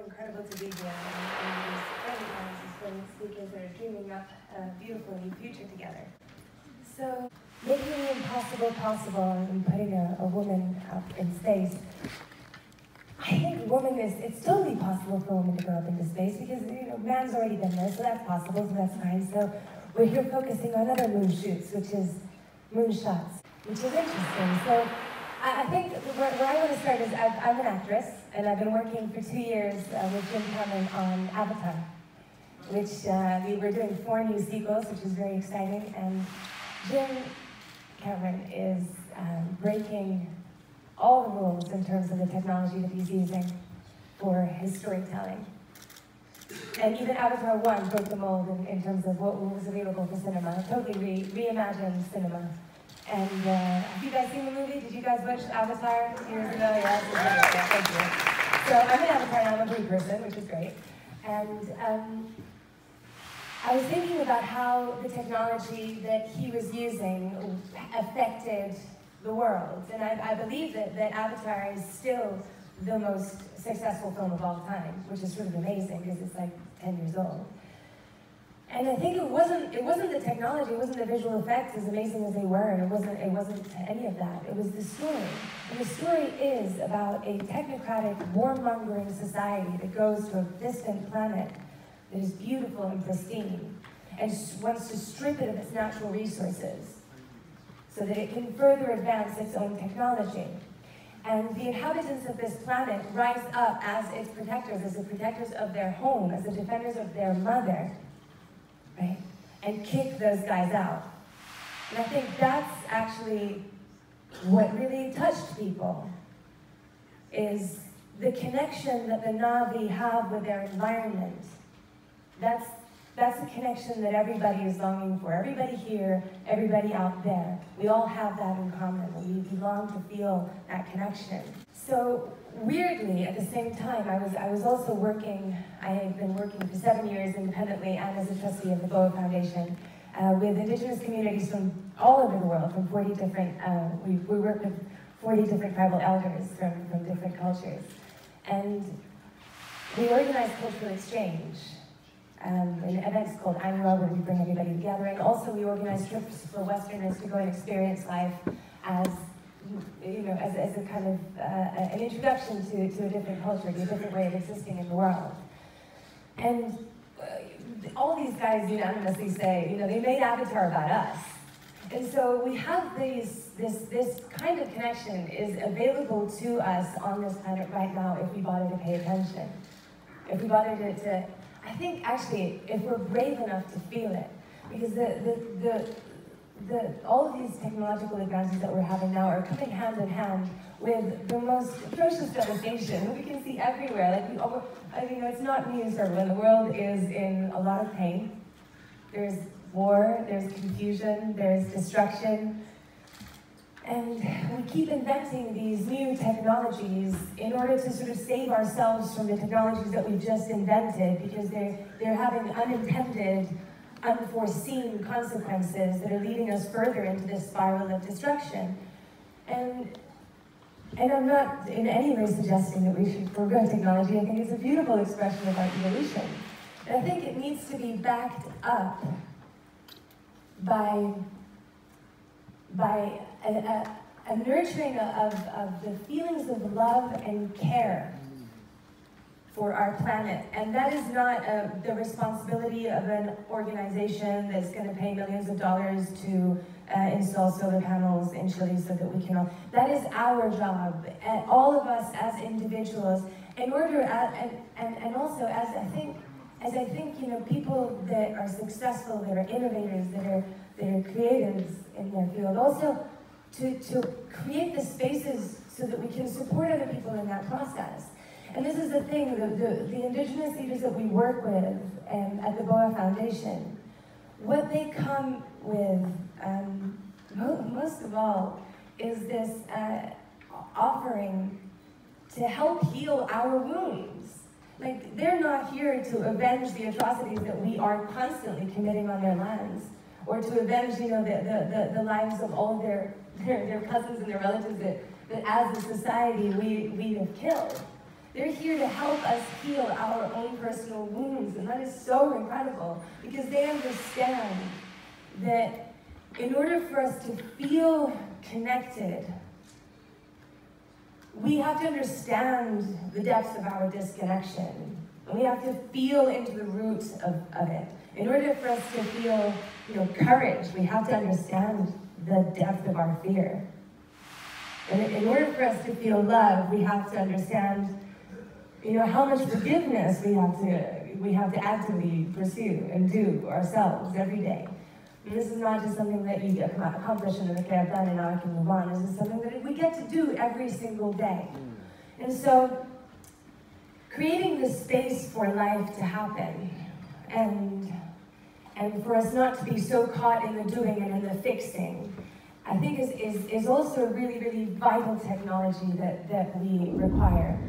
incredible to be here and these incredible talented speakers that are dreaming up a beautiful new future together. So, making the impossible possible and putting a woman up in space. I think it's totally possible for a woman to go up into space because, man's already been there, so that's possible, so that's fine. So we're here focusing on other moon shoots, which is moonshots, which is interesting. So I think where I want to start is I'm an actress, and I've been working for 2 years with Jim Cameron on Avatar, which we're doing 4 new sequels, which is very exciting. And Jim Cameron is breaking all the rules in terms of the technology that he's using for his storytelling. And even Avatar 1 broke the mold in terms of what was available for cinema. Totally reimagined cinema. And have you guys seen the movie? Did you guys watch Avatar years ago? Yeah, thank you. So I'm an Avatar now, I'm a blue person, which is great. And I was thinking about how the technology that he was using affected the world. And I believe that Avatar is still the most successful film of all time, which is sort of amazing because it's like 10 years old. And I think it wasn't the technology, it wasn't the visual effects, as amazing as they were, it wasn't any of that. It was the story. And the story is about a technocratic, warmongering society that goes to a distant planet that is beautiful and pristine, and wants to strip it of its natural resources so that it can further advance its own technology. And the inhabitants of this planet rise up as its protectors, as the protectors of their home, as the defenders of their mother, right? And kick those guys out. And I think that's actually what really touched people, is the connection that the Na'vi have with their environment. That's a connection that everybody is longing for. Everybody here, everybody out there. We all have that in common. We long to feel that connection. So weirdly, at the same time, I was also working. I have been working for 7 years independently and as a trustee of the BOA Foundation with indigenous communities from all over the world, from 40 different. We work with 40 different tribal elders from different cultures, and we organize cultural exchange. An event called Annual, where we bring everybody together, and also we organize trips for Westerners to go and experience life as, as a kind of an introduction to a different culture, to a different way of existing in the world. And all these guys unanimously say, they made Avatar about us. And so we have this kind of connection is available to us on this planet right now if we bother to pay attention. If we bother to I think actually, if we're brave enough to feel it, because all of these technological advances that we're having now are coming hand in hand with the most atrocious devastation we can see everywhere. It's not news for everyone. The world is in a lot of pain. There's war, there's confusion, there's destruction. And we keep inventing these new technologies in order to sort of save ourselves from the technologies that we've just invented, because they're having unintended, unforeseen consequences that are leading us further into this spiral of destruction. And I'm not in any way suggesting that we should forego technology. I think it's a beautiful expression of our evolution. And I think it needs to be backed up by a nurturing of the feelings of love and care for our planet. And that is not the responsibility of an organization that's going to pay millions of dollars to install solar panels in Chile so that we can all. That is our job, and all of us as individuals, in order, and also as I think, people that are successful, that are innovators, that are creatives in their field, also to create the spaces so that we can support other people in that process. And this is the thing, the indigenous leaders that we work with at the BOA Foundation, what they come with, most of all, is this offering to help heal our wounds. Like, they're not here to avenge the atrocities that we are constantly committing on their lands, or to avenge, the lives of all their cousins and their relatives that as a society we have killed. They're here to help us heal our own personal wounds, and that is so incredible, because they understand that in order for us to feel connected, we have to understand the depths of our disconnection, and we have to feel into the roots of it. In order for us to feel, courage, we have to understand the depth of our fear. And in order for us to feel love, we have to understand, how much forgiveness we have to actively pursue and do ourselves every day. And this is not just something that you accomplish and okay, I've done and now I can move on. This is something that we get to do every single day. And so, creating the space for life to happen, and for us not to be so caught in the doing and in the fixing, I think is also really, really vital technology that we require.